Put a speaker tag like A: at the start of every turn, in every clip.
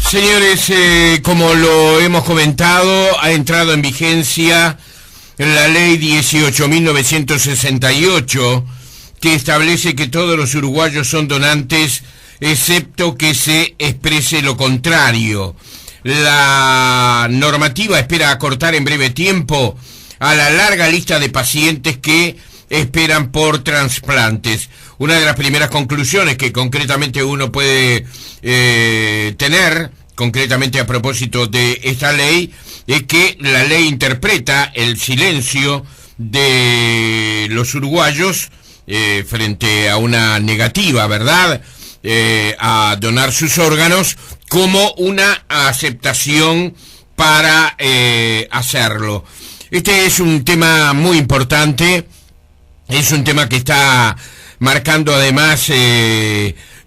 A: Señores, como lo hemos comentado, ha entrado en vigencia la ley 18.968, que establece que todos los uruguayos son donantes, excepto que se exprese lo contrario. La normativa espera acortar en breve tiempo a la larga lista de pacientes que esperan por trasplantes. Una de las primeras conclusiones que concretamente uno puede tener, concretamente a propósito de esta ley, es que la ley interpreta el silencio de los uruguayos frente a una negativa, ¿verdad?, a donar sus órganos como una aceptación para hacerlo. Este es un tema muy importante, es un tema que está marcando además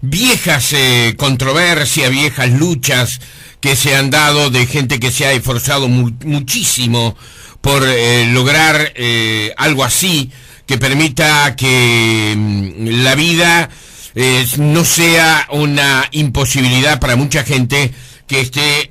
A: viejas controversias, viejas luchas que se han dado de gente que se ha esforzado muchísimo por lograr algo así, que permita que la vida no sea una imposibilidad para mucha gente que esté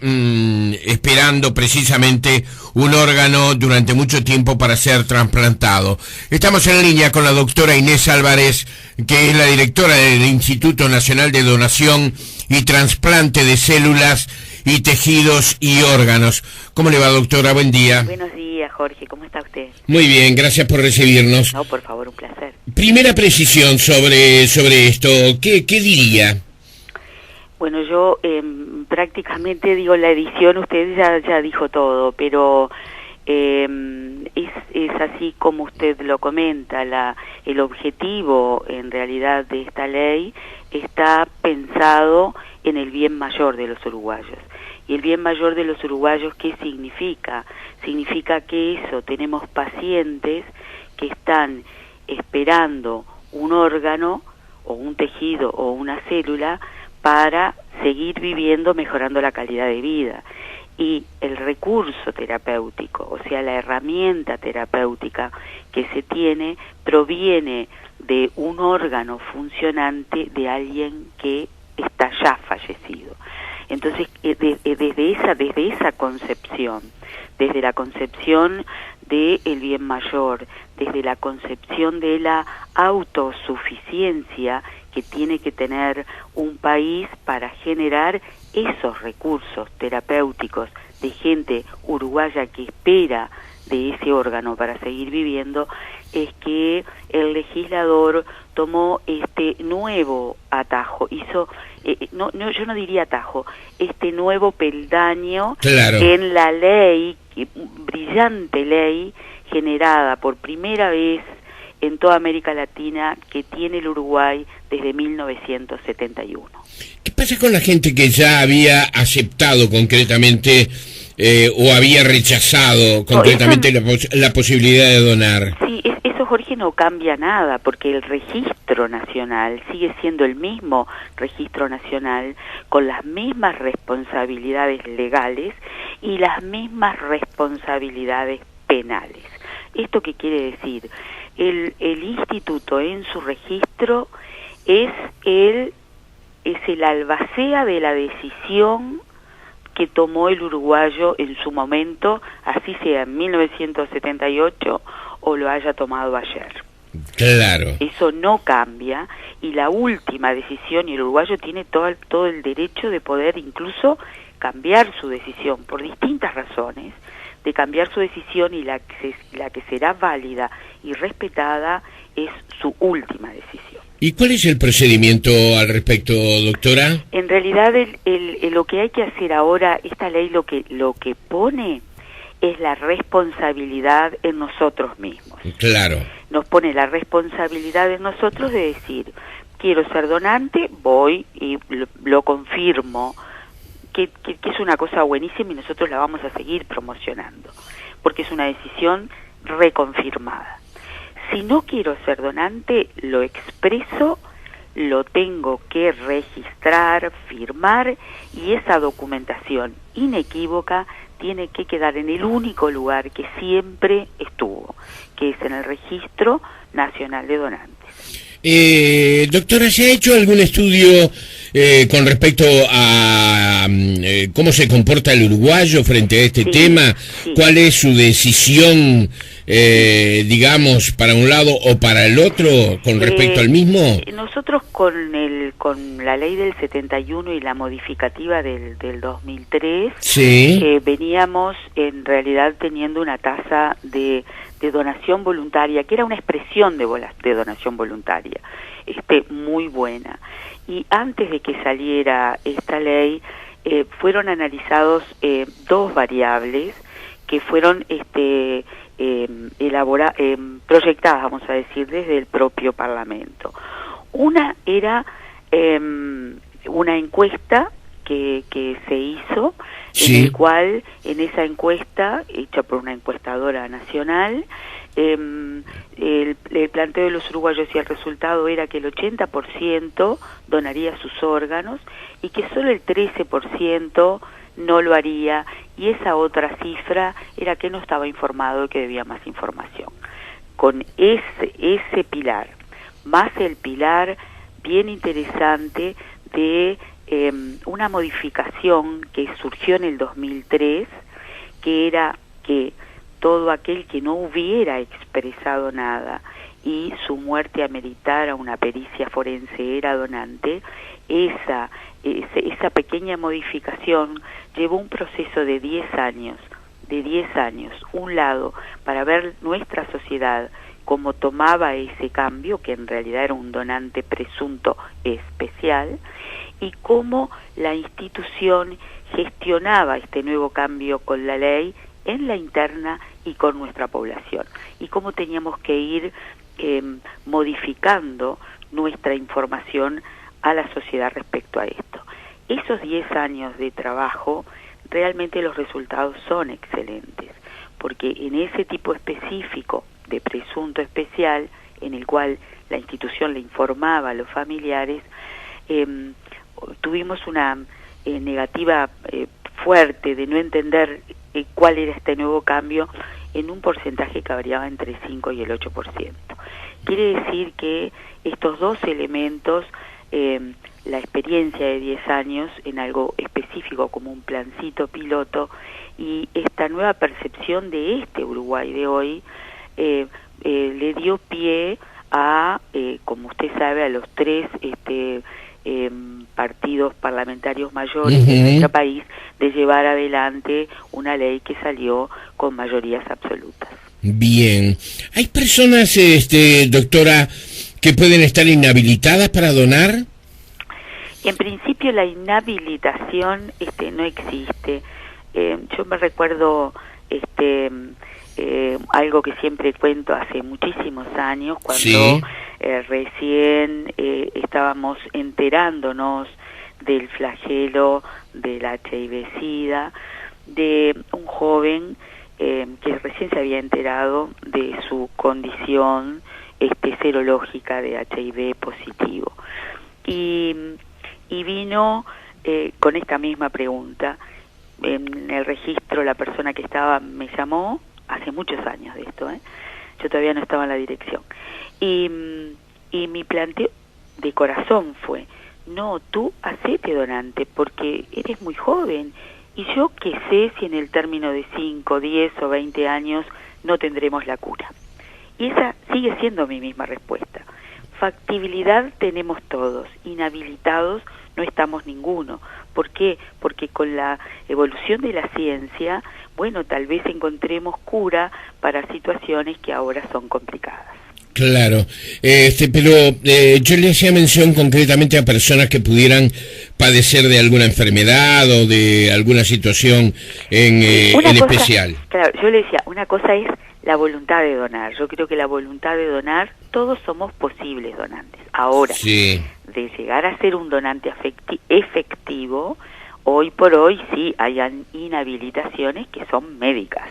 A: esperando precisamente un órgano durante mucho tiempo para ser trasplantado. Estamos en línea con la doctora Inés Álvarez, que es la directora del Instituto Nacional de Donación y Trasplante de Células y Tejidos y Órganos. ¿Cómo le va, doctora? Buen día.
B: Buenos días, Jorge. ¿Cómo está usted?
A: Muy bien, gracias por recibirnos.
B: No, por favor, un placer.
A: Primera precisión sobre esto. ¿Qué diría?
B: Bueno, yo prácticamente digo la edición, usted ya dijo todo, pero es así como usted lo comenta, el objetivo en realidad de esta ley está pensado en el bien mayor de los uruguayos. ¿Y el bien mayor de los uruguayos qué significa? Significa que tenemos pacientes que están esperando un órgano o un tejido o una célula para seguir viviendo, mejorando la calidad de vida. Y el recurso terapéutico, o sea, la herramienta terapéutica que se tiene, proviene de un órgano funcionante de alguien que está ya fallecido. Entonces, desde esa concepción, desde la concepción del bien mayor, desde la concepción de la autosuficiencia que tiene que tener un país para generar esos recursos terapéuticos de gente uruguaya que espera de ese órgano para seguir viviendo, es que el legislador tomó este nuevo atajo, yo no diría atajo, este nuevo peldaño, claro, en la ley, brillante ley generada por primera vez en toda América Latina que tiene el Uruguay desde 1971.
A: ¿Qué pasa con la gente que ya había aceptado concretamente o había rechazado concretamente la posibilidad de donar?
B: Sí, eso, Jorge, no cambia nada, porque el registro nacional sigue siendo el mismo registro nacional, con las mismas responsabilidades legales y las mismas responsabilidades penales. ¿Esto qué quiere decir? El instituto en su registro es el albacea de la decisión que tomó el uruguayo en su momento, así sea en 1978 o lo haya tomado ayer.
A: Claro.
B: Eso no cambia, y la última decisión, y el uruguayo tiene todo el derecho de poder incluso cambiar su decisión por distintas razones, de cambiar su decisión, y la que será válida y respetada es su última decisión.
A: ¿Y cuál es el procedimiento al respecto, doctora?
B: En realidad lo que hay que hacer ahora, esta ley lo que pone es la responsabilidad en nosotros mismos. Claro. Nos pone la responsabilidad en nosotros de decir, quiero ser donante, voy y lo confirmo, que es una cosa buenísima y nosotros la vamos a seguir promocionando, porque es una decisión reconfirmada. Si no quiero ser donante, lo expreso, lo tengo que registrar, firmar, y esa documentación inequívoca tiene que quedar en el único lugar que siempre estuvo, que es en el Registro Nacional de Donantes.
A: Doctora, ¿se ha hecho algún estudio con respecto a cómo se comporta el uruguayo frente a este tema?
B: Sí.
A: ¿Cuál es su decisión, digamos, para un lado o para el otro con respecto al mismo?
B: Nosotros con la ley del 71 y la modificativa del 2003,
A: Sí.
B: veníamos en realidad teniendo una tasa de donación voluntaria, que era una expresión de donación voluntaria, muy buena. Y antes de que saliera esta ley, fueron analizados dos variables que fueron proyectadas, vamos a decir, desde el propio Parlamento. Una era una encuesta que se hizo,
A: Sí.
B: en el cual, en esa encuesta, hecha por una encuestadora nacional, el planteo de los uruguayos y el resultado era que el 80% donaría sus órganos y que solo el 13% no lo haría, y esa otra cifra era que no estaba informado y que debía más información. Con ese pilar, más el pilar bien interesante de una modificación que surgió en el 2003, que era que todo aquel que no hubiera expresado nada y su muerte ameritara una pericia forense era donante, esa pequeña modificación llevó un proceso de 10 años, un lado, para ver nuestra sociedad cómo tomaba ese cambio, que en realidad era un donante presunto especial, y cómo la institución gestionaba este nuevo cambio con la ley en la interna y con nuestra población, y cómo teníamos que ir modificando nuestra información a la sociedad respecto a esto. Esos 10 años de trabajo, realmente los resultados son excelentes, porque en ese tipo específico de presunto especial, en el cual la institución le informaba a los familiares, tuvimos una negativa fuerte de no entender cuál era este nuevo cambio, en un porcentaje que variaba entre el 5 y el 8%. Quiere decir que estos dos elementos, la experiencia de 10 años en algo específico como un plancito piloto, y esta nueva percepción de este Uruguay de hoy, le dio pie a, como usted sabe, a los tres partidos parlamentarios mayores de nuestro país, de llevar adelante una ley que salió con mayorías absolutas.
A: Bien. ¿Hay personas, doctora, que pueden estar inhabilitadas para donar?
B: En principio la inhabilitación no existe. Yo me recuerdo algo que siempre cuento hace muchísimos años, cuando
A: Sí.
B: Recién estábamos enterándonos del flagelo del HIV-Sida, de un joven que recién se había enterado de su condición serológica de HIV positivo. Y vino con esta misma pregunta. En el registro, la persona que estaba me llamó, hace muchos años de esto, yo todavía no estaba en la dirección, y mi planteo de corazón fue: no, tú hacete donante porque eres muy joven, y yo qué sé si en el término de 5, 10 o 20 años no tendremos la cura. Y esa sigue siendo mi misma respuesta. Factibilidad tenemos todos, inhabilitados no estamos ninguno. ¿Por qué? Porque con la evolución de la ciencia, bueno, tal vez encontremos cura para situaciones que ahora son complicadas.
A: Claro, pero yo le hacía mención concretamente a personas que pudieran padecer de alguna enfermedad o de alguna situación en especial.
B: Claro, yo le decía, una cosa es la voluntad de donar. Yo creo que la voluntad de donar, todos somos posibles donantes. Ahora,
A: sí,
B: de llegar a ser un donante efectivo, hoy por hoy sí hay inhabilitaciones que son médicas.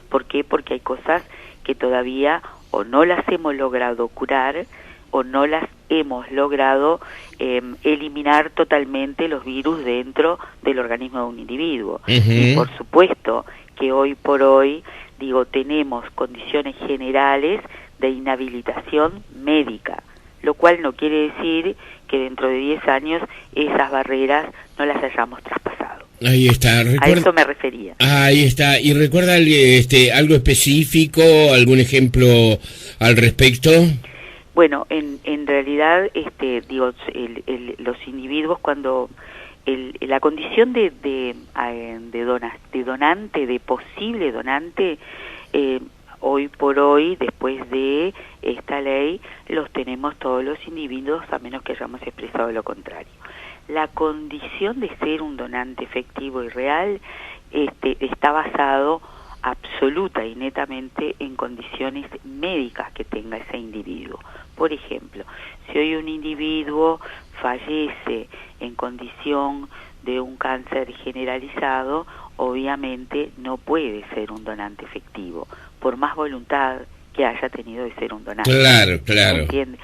B: ¿Por qué? Porque hay cosas que todavía o no las hemos logrado curar o no las hemos logrado eliminar totalmente los virus dentro del organismo de un individuo. Y por supuesto que hoy por hoy, tenemos condiciones generales de inhabilitación médica. lo cual no quiere decir que dentro de 10 años esas barreras no las hayamos traspasado.
A: Ahí está.
B: A eso me refería.
A: Ahí está. ¿Y recuerda algo específico, algún ejemplo al respecto?
B: Bueno, en realidad, los individuos cuando la condición de donante, de posible donante, hoy por hoy, después de esta ley, los tenemos todos los individuos, a menos que hayamos expresado lo contrario. La condición de ser un donante efectivo y real está basado absoluta y netamente en condiciones médicas que tenga ese individuo. Por ejemplo, si hoy un individuo fallece en condición de un cáncer generalizado, obviamente no puede ser un donante efectivo, por más voluntad que haya tenido de ser un donante.
A: Claro.
B: ¿Entiende?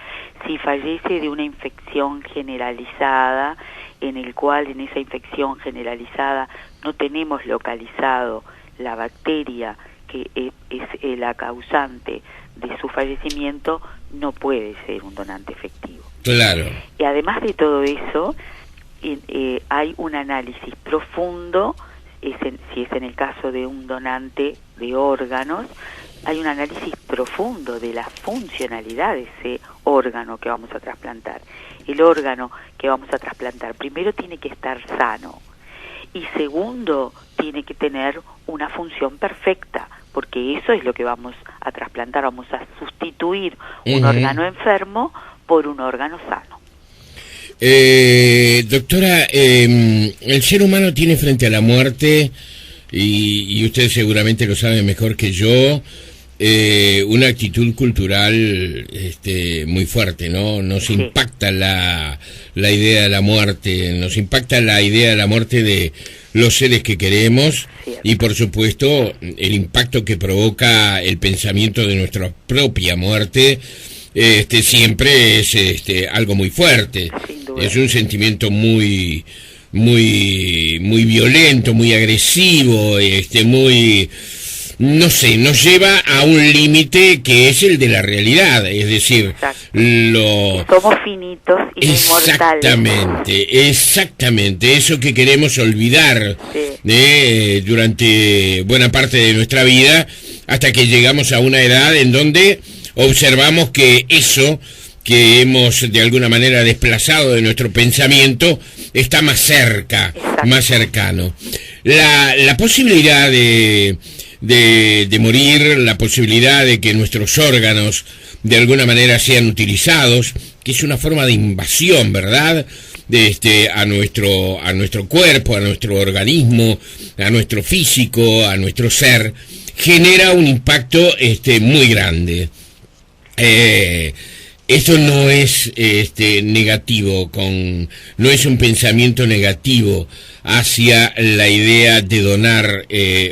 B: Si fallece de una infección generalizada, en el cual en esa infección generalizada no tenemos localizado la bacteria que es la causante de su fallecimiento, no puede ser un donante efectivo.
A: Claro.
B: Y además de todo eso, hay un análisis profundo, si es en el caso de un donante de órganos, hay un análisis profundo de la funcionalidad de ese órgano que vamos a trasplantar. El órgano que vamos a trasplantar, primero tiene que estar sano, y segundo, tiene que tener una función perfecta, porque eso es lo que vamos a trasplantar, vamos a sustituir un órgano enfermo por un órgano sano.
A: Doctora, el ser humano tiene frente a la muerte, y usted seguramente lo sabe mejor que yo, una actitud cultural muy fuerte, ¿no? Nos impacta la idea de la muerte, nos impacta la idea de la muerte de los seres que queremos, y por supuesto el impacto que provoca el pensamiento de nuestra propia muerte. Siempre es algo muy fuerte, es un sentimiento muy violento, muy agresivo, muy, no sé, nos lleva a un límite que es el de la realidad, es decir,
B: somos finitos y inmortales.
A: Exactamente, eso que queremos olvidar durante buena parte de nuestra vida, hasta que llegamos a una edad en donde observamos que eso que hemos de alguna manera desplazado de nuestro pensamiento está más cerca, más cercano. La posibilidad de morir, la posibilidad de que nuestros órganos de alguna manera sean utilizados, que es una forma de invasión, ¿verdad?, a nuestro cuerpo, a nuestro organismo, a nuestro físico, a nuestro ser, genera un impacto muy grande. Esto no es negativo, no es un pensamiento negativo hacia la idea de donar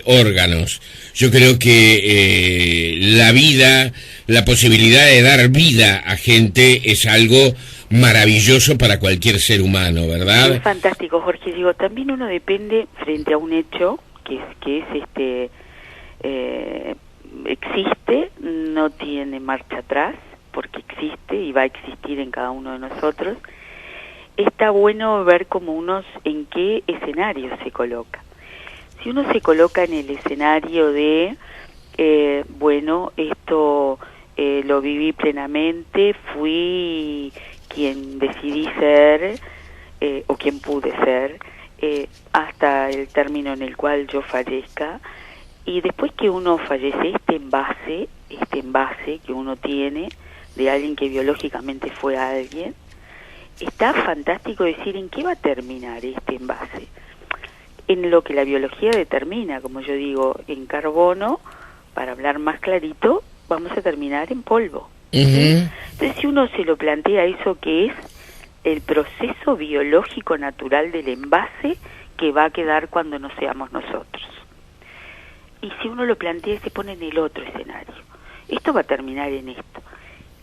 A: órganos. Yo creo que la vida, la posibilidad de dar vida a gente es algo maravilloso para cualquier ser humano, ¿verdad?
B: Es fantástico, Jorge. Digo, también uno depende frente a un hecho que existe, no tiene marcha atrás, porque existe y va a existir en cada uno de nosotros. Está bueno ver en qué escenario se coloca. Si uno se coloca en el escenario de, esto lo viví plenamente, fui quien decidí ser, o quien pude ser, hasta el término en el cual yo fallezca, y después que uno fallece, este envase que uno tiene de alguien que biológicamente fue alguien, está fantástico decir en qué va a terminar este envase. En lo que la biología determina, como yo digo, en carbono, para hablar más clarito, vamos a terminar en polvo. Entonces, si uno se lo plantea eso, que es el proceso biológico natural del envase que va a quedar cuando no seamos nosotros. Y si uno lo plantea y se pone en el otro escenario, esto va a terminar en esto.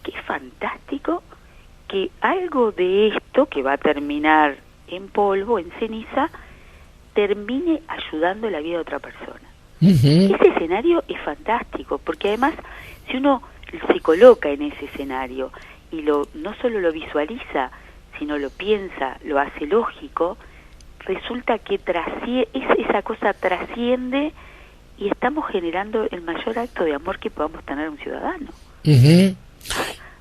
B: Qué fantástico que algo de esto, que va a terminar en polvo, en ceniza, termine ayudando la vida de otra persona. Ese escenario es fantástico, porque además, si uno se coloca en ese escenario y no solo lo visualiza, sino lo piensa, lo hace lógico, resulta que esa cosa trasciende y estamos generando el mayor acto de amor que podamos tener a un ciudadano.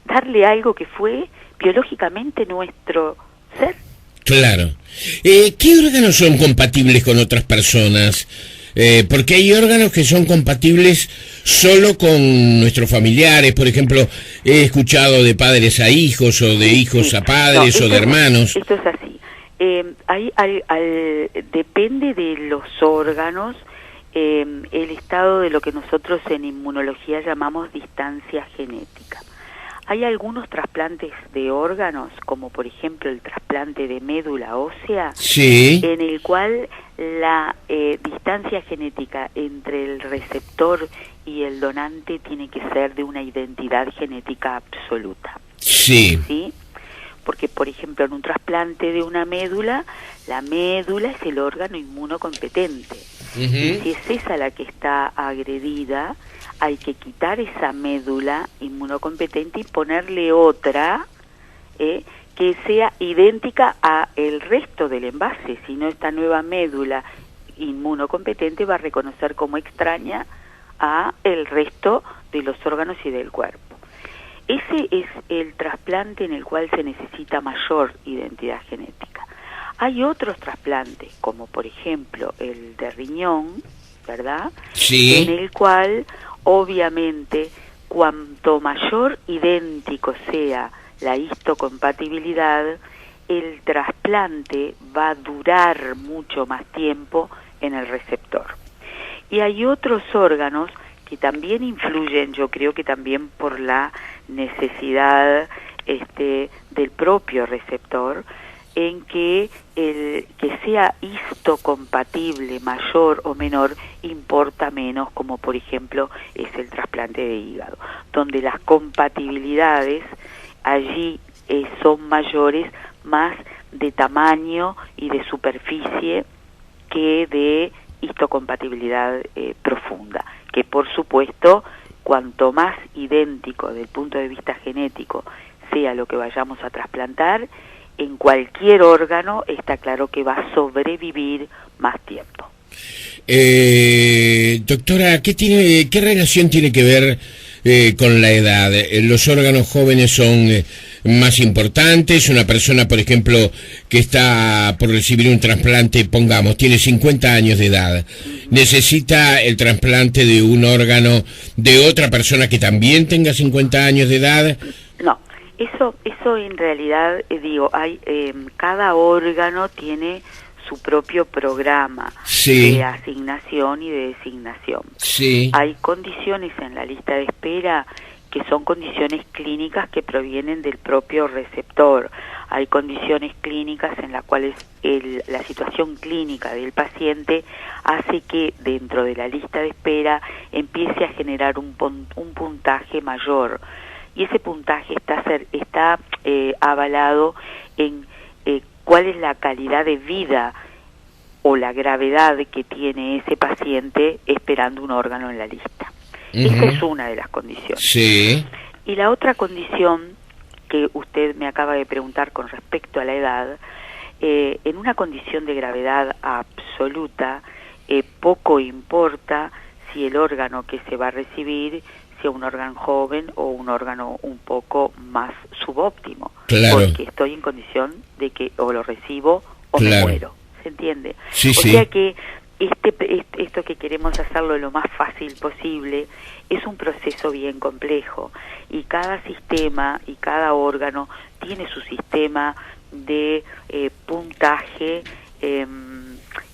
B: Darle algo que fue biológicamente nuestro ser.
A: Claro. ¿Qué órganos son compatibles con otras personas? Porque hay órganos que son compatibles solo con nuestros familiares. Por ejemplo, he escuchado de padres a hijos, o de hijos a padres, o de hermanos.
B: Esto es así. Depende de los órganos, el estado de lo que nosotros en inmunología llamamos distancia genética. Hay algunos trasplantes de órganos, como por ejemplo el trasplante de médula ósea,
A: sí,
B: en el cual la distancia genética entre el receptor y el donante tiene que ser de una identidad genética absoluta.
A: Sí.
B: ¿Sí? Porque, por ejemplo, en un trasplante de una médula, la médula es el órgano inmunocompetente. Y si es esa la que está agredida, hay que quitar esa médula inmunocompetente y ponerle otra que sea idéntica a el resto del envase. Si no, esta nueva médula inmunocompetente va a reconocer como extraña a el resto de los órganos y del cuerpo. Ese es el trasplante en el cual se necesita mayor identidad genética. Hay otros trasplantes, como por ejemplo el de riñón, ¿verdad?
A: Sí.
B: En el cual, obviamente, cuanto mayor idéntico sea la histocompatibilidad, el trasplante va a durar mucho más tiempo en el receptor. Y hay otros órganos que también influyen, yo creo que también por la necesidad del propio receptor, en que que sea histocompatible mayor o menor importa menos, como por ejemplo es el trasplante de hígado, donde las compatibilidades allí son mayores, más de tamaño y de superficie que de histocompatibilidad profunda, que por supuesto cuanto más idéntico desde el punto de vista genético sea lo que vayamos a trasplantar, en cualquier órgano está claro que va a sobrevivir más tiempo.
A: Doctora, ¿qué relación tiene que ver con la edad? ¿Los órganos jóvenes son más importantes? Una persona, por ejemplo, que está por recibir un trasplante, pongamos, tiene 50 años de edad, ¿necesita el trasplante de un órgano de otra persona que también tenga 50 años de edad?
B: No, eso en realidad, hay cada órgano tiene su propio programa de asignación y de designación.
A: Sí.
B: Hay condiciones en la lista de espera que son condiciones clínicas que provienen del propio receptor. Hay condiciones clínicas en las cuales la situación clínica del paciente hace que dentro de la lista de espera empiece a generar un puntaje mayor. Y ese puntaje está avalado en cuál es la calidad de vida o la gravedad que tiene ese paciente esperando un órgano en la lista. Esa es una de las condiciones.
A: Sí.
B: Y la otra condición que usted me acaba de preguntar con respecto a la edad, en una condición de gravedad absoluta, poco importa si el órgano que se va a recibir sea un órgano joven o un órgano un poco más subóptimo.
A: Claro.
B: Porque estoy en condición de que o lo recibo o me muero. ¿Se entiende?
A: Sí,
B: o
A: sí.
B: sea que esto que queremos hacerlo lo más fácil posible es un proceso bien complejo, y cada sistema y cada órgano tiene su sistema de puntaje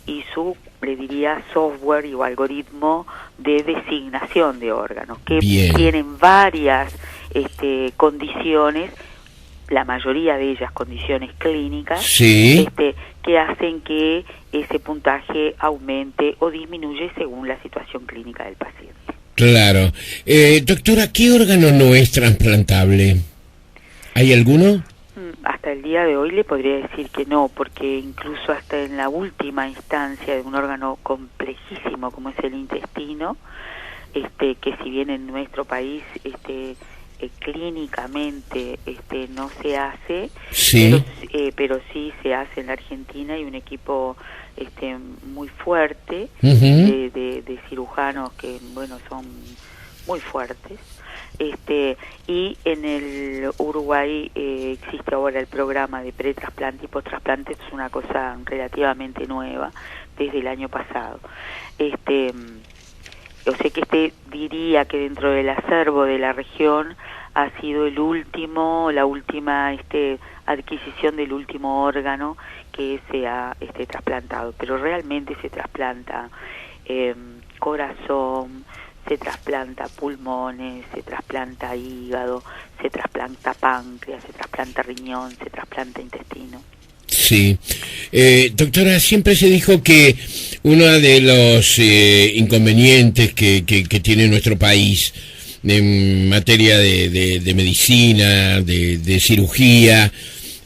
B: y su, le diría, software o algoritmo de designación de órganos, que tienen varias condiciones, la mayoría de ellas condiciones clínicas, que hacen que ese puntaje aumente o disminuye según la situación clínica del paciente.
A: Claro. Doctora, ¿qué órgano no es trasplantable? ¿Hay alguno?
B: Hasta el día de hoy le podría decir que no, porque incluso hasta en la última instancia de un órgano complejísimo como es el intestino, que si bien en nuestro país clínicamente no se hace,
A: sí,
B: pero sí se hace en la Argentina, y un equipo muy fuerte
A: ujú,
B: de cirujanos que, bueno, son muy fuertes. Y en el Uruguay existe ahora el programa de pretrasplante y posttrasplante, es una cosa relativamente nueva desde el año pasado. O sea que diría que dentro del acervo de la región ha sido la última adquisición del último órgano que se ha trasplantado, pero realmente se trasplanta corazón, se trasplanta pulmones, se trasplanta hígado, se trasplanta páncreas, se trasplanta riñón, se trasplanta intestino.
A: sí. Doctora, siempre se dijo que uno de los inconvenientes que tiene nuestro país en materia de medicina, de cirugía,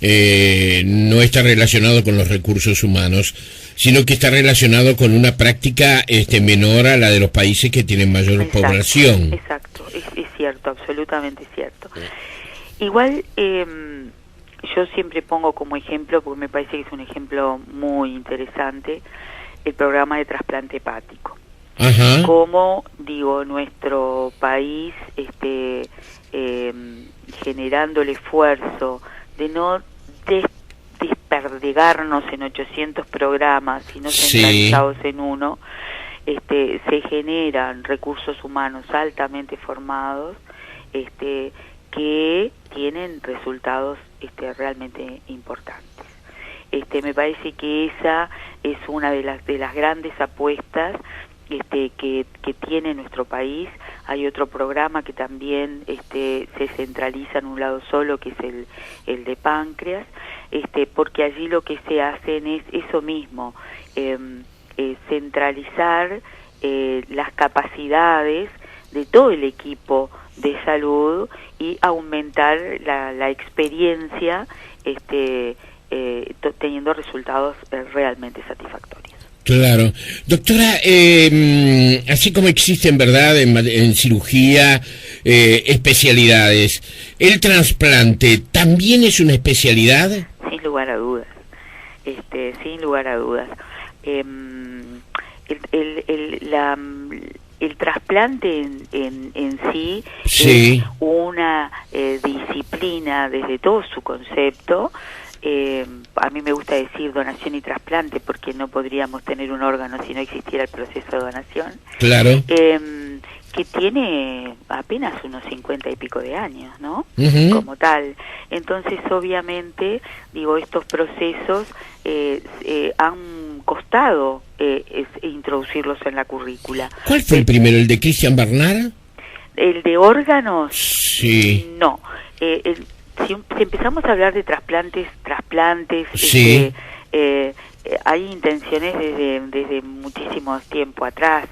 A: no está relacionado con los recursos humanos, sino que está relacionado con una práctica menor a la de los países que tienen mayor población.
B: Exacto, es cierto, absolutamente cierto. Igual, yo siempre pongo como ejemplo, porque me parece que es un ejemplo muy interesante, el programa de trasplante hepático.
A: Ajá.
B: Como, digo, nuestro país generando el esfuerzo de no desperdigarnos en 800 programas, sino centralizados en uno, se generan recursos humanos altamente formados que tienen resultados realmente importantes. Me parece que esa es una de las grandes apuestas que tiene nuestro país. Hay otro programa que también se centraliza en un lado solo, que es el de páncreas, porque allí lo que se hacen es eso mismo, centralizar las capacidades de todo el equipo de salud y aumentar la experiencia teniendo resultados realmente satisfactorios.
A: Claro. Doctora, así como existen, ¿verdad?, en cirugía especialidades, ¿el trasplante también es una especialidad?
B: Sin lugar a dudas, sin lugar a dudas. El trasplante en sí,
A: sí,
B: es una disciplina desde todo su concepto. A mí me gusta decir donación y trasplante, porque no podríamos tener un órgano si no existiera el proceso de donación.
A: claro.
B: Que tiene apenas unos 50 y pico de años, ¿no?
A: Uh-huh.
B: Como tal. Entonces, obviamente, digo, estos procesos han costado introducirlos en la currícula.
A: ¿Cuál fue el primero, el de Christian Barnard?
B: ¿El de órganos?
A: Sí.
B: No. Si empezamos a hablar de trasplantes,
A: sí.
B: hay intenciones desde muchísimo tiempo atrás,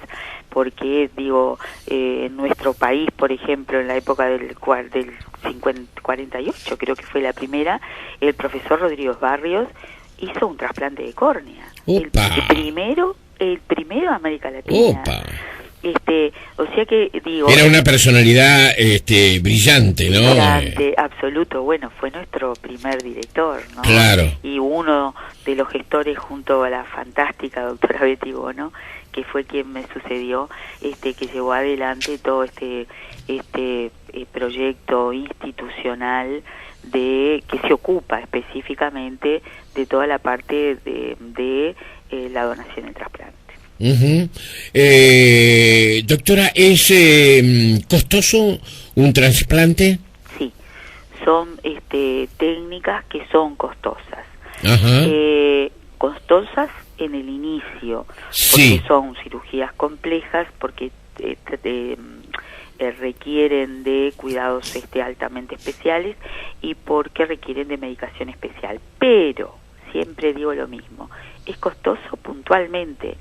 B: porque digo, en nuestro país, por ejemplo, en la época del 48, creo que fue la primera, el profesor Rodríguez Barrios hizo un trasplante de córnea. El primero de América Latina.
A: Opa.
B: O sea que digo,
A: era una personalidad brillante, ¿no?
B: Brillante, absoluto. Bueno, fue nuestro primer director, ¿no?
A: Claro.
B: Y uno de los gestores, junto a la fantástica doctora Betty Bono, que fue quien me sucedió, que llevó adelante todo este proyecto institucional que se ocupa específicamente de toda la parte de la donación y el trasplante.
A: Uh-huh. Doctora, ¿es costoso un trasplante?
B: Sí, son técnicas que son costosas.
A: Ajá.
B: Costosas en el inicio,
A: sí.
B: Porque son cirugías complejas, porque requieren de cuidados altamente especiales y porque requieren de medicación especial. Pero, siempre digo lo mismo, es costoso puntualmente,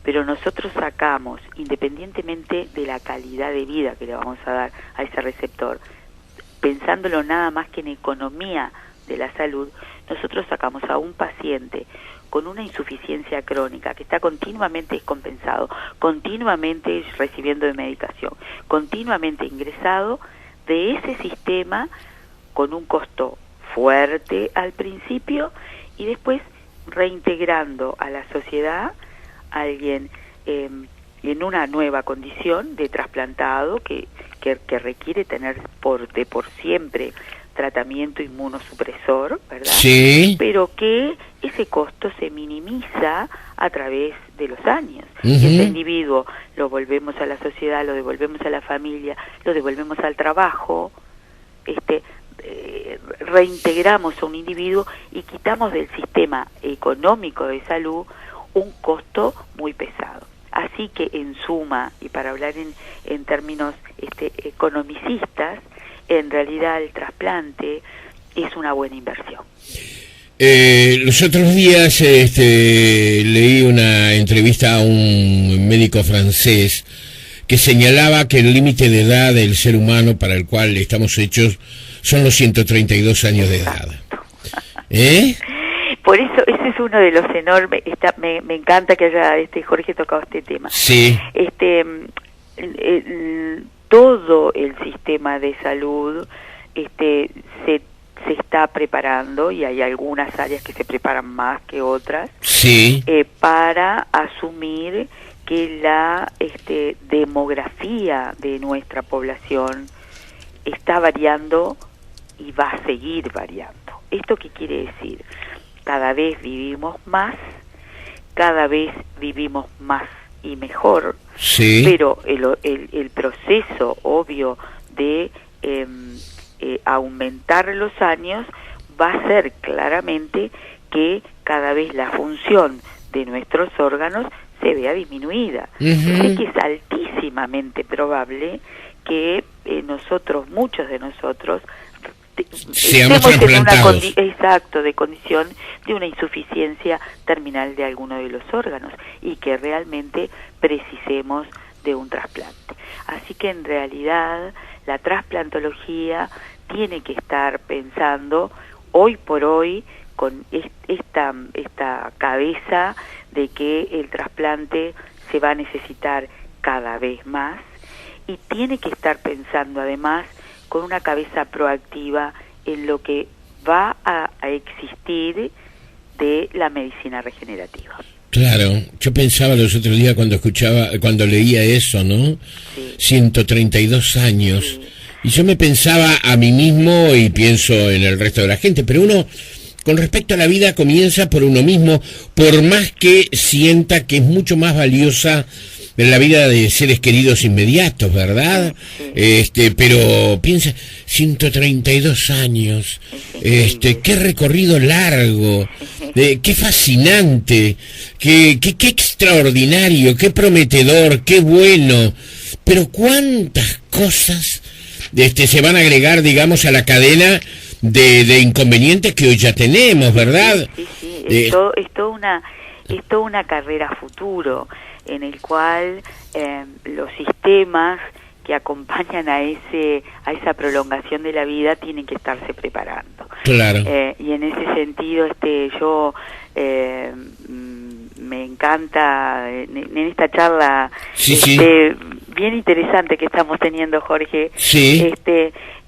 B: pero nosotros sacamos, independientemente de la calidad de vida que le vamos a dar a ese receptor, pensándolo nada más que en economía de la salud, nosotros sacamos a un paciente con una insuficiencia crónica que está continuamente descompensado, continuamente recibiendo de medicación, continuamente ingresado, de ese sistema con un costo fuerte al principio y después reintegrando a la sociedad a alguien en una nueva condición de trasplantado que requiere tener por siempre tratamiento inmunosupresor, ¿verdad?
A: Sí.
B: Pero que ese costo se minimiza a través de los años. Ese individuo lo volvemos a la sociedad, lo devolvemos a la familia, lo devolvemos al trabajo, reintegramos a un individuo y quitamos del sistema económico de salud un costo muy pesado. Así que en suma, y para hablar en términos economicistas, en realidad el trasplante es una buena inversión.
A: Los otros días leí una entrevista a un médico francés que señalaba que el límite de edad del ser humano para el cual estamos hechos son los 132 años de edad.
B: Por eso ese es uno de los enormes, me encanta que haya Jorge tocado este tema.
A: Sí.
B: Todo el sistema de salud se está preparando, y hay algunas áreas que se preparan más que otras,
A: sí,
B: para asumir que la demografía de nuestra población está variando y va a seguir variando. ¿Esto qué quiere decir? Cada vez vivimos más, cada vez vivimos más y mejor,
A: sí,
B: pero el proceso obvio de aumentar los años va a ser claramente que cada vez la función de nuestros órganos se vea disminuida. Así que es altísimamente probable que muchos de nosotros,
A: seamos
B: trasplantados. De condición de una insuficiencia terminal de alguno de los órganos y que realmente precisemos de un trasplante. Así que en realidad la trasplantología tiene que estar pensando hoy por hoy con esta cabeza de que el trasplante se va a necesitar cada vez más, y tiene que estar pensando además con una cabeza proactiva en lo que va a existir de la medicina regenerativa.
A: Claro, yo pensaba los otros días cuando leía eso, ¿no?
B: Sí.
A: 132 años.
B: Sí.
A: Y yo me pensaba a mí mismo y pienso en el resto de la gente, pero uno, con respecto a la vida, comienza por uno mismo, por más que sienta que es mucho más valiosa en la vida de seres queridos inmediatos, ¿verdad? Sí. Pero piensa, 132 años, qué recorrido largo, qué fascinante, qué extraordinario, qué prometedor, qué bueno, pero cuántas cosas se van a agregar, digamos, a la cadena de inconvenientes que hoy ya tenemos, ¿verdad?
B: Sí. Es toda una carrera a futuro, en el cual los sistemas que acompañan a esa prolongación de la vida tienen que estarse preparando.
A: Claro.
B: Y en ese sentido, yo me encanta en esta charla bien interesante que estamos teniendo, Jorge.
A: Sí.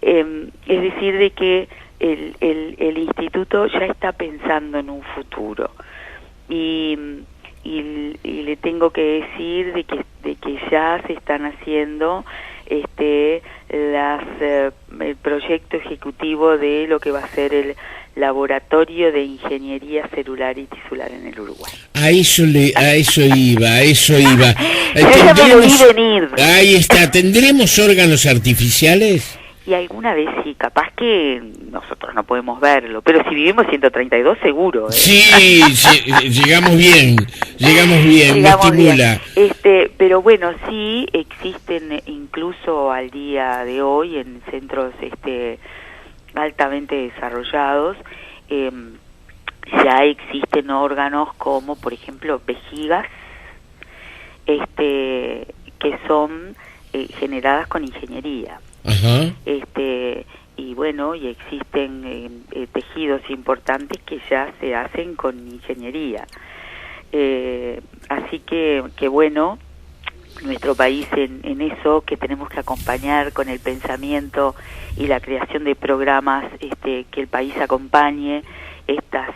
B: Es decir, de que el instituto ya está pensando en un futuro, y le tengo que decir de que ya se están haciendo el proyecto ejecutivo de lo que va a ser el laboratorio de ingeniería celular y tisular en el Uruguay.
A: A eso iba.
B: Ya me lo vi venir.
A: Ahí está, ¿tendremos órganos artificiales?
B: Y alguna vez sí, capaz que nosotros no podemos verlo, pero si vivimos 132 seguro.
A: Sí, llegamos bien, me estimula.
B: Pero bueno, sí existen incluso al día de hoy en centros altamente desarrollados, ya existen órganos como por ejemplo vejigas, que son generadas con ingeniería.
A: Ajá.
B: Y bueno, y existen tejidos importantes que ya se hacen con ingeniería. Así que bueno, nuestro país en eso, que tenemos que acompañar con el pensamiento y la creación de programas que el país acompañe estos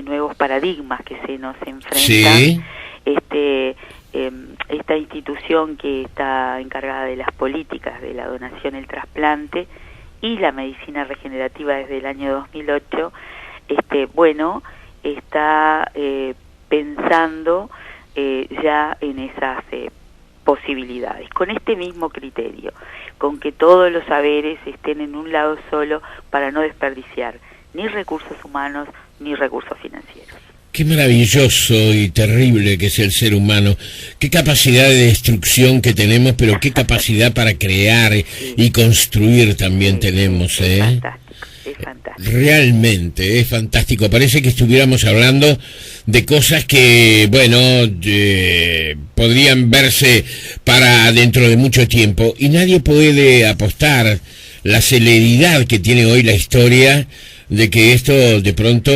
B: nuevos paradigmas que se nos enfrentan.
A: Sí.
B: Esta institución que está encargada de las políticas de la donación, el trasplante y la medicina regenerativa desde el año 2008, está pensando ya en esas posibilidades, con este mismo criterio, con que todos los saberes estén en un lado solo para no desperdiciar ni recursos humanos ni recursos financieros.
A: Qué maravilloso y terrible que es el ser humano, qué capacidad de destrucción que tenemos, pero qué capacidad para crear y construir también tenemos,
B: Es fantástico, es fantástico.
A: Realmente es fantástico. Parece que estuviéramos hablando de cosas que, podrían verse para dentro de mucho tiempo, y nadie puede apostar la celeridad que tiene hoy la historia de que esto de pronto,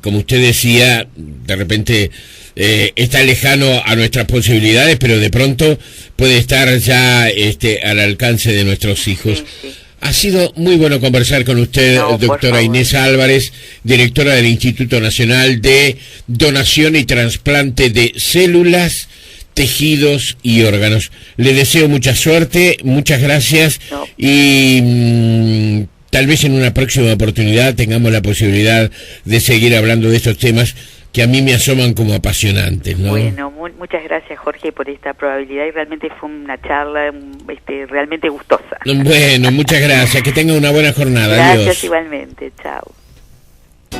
A: como usted decía, de repente está lejano a nuestras posibilidades, pero de pronto puede estar ya al alcance de nuestros hijos.
B: Sí.
A: Ha sido muy bueno conversar con usted, doctora Inés Álvarez, directora del Instituto Nacional de Donación y Trasplante de Células, Tejidos y Órganos. Le deseo mucha suerte, muchas gracias, y tal vez en una próxima oportunidad tengamos la posibilidad de seguir hablando de estos temas que a mí me asoman como apasionantes, ¿no?
B: Bueno, muchas gracias, Jorge, por esta probabilidad, y realmente fue una charla realmente gustosa.
A: Bueno, muchas gracias, que tenga una buena jornada.
B: Gracias.
A: Adiós.
B: Igualmente, chao.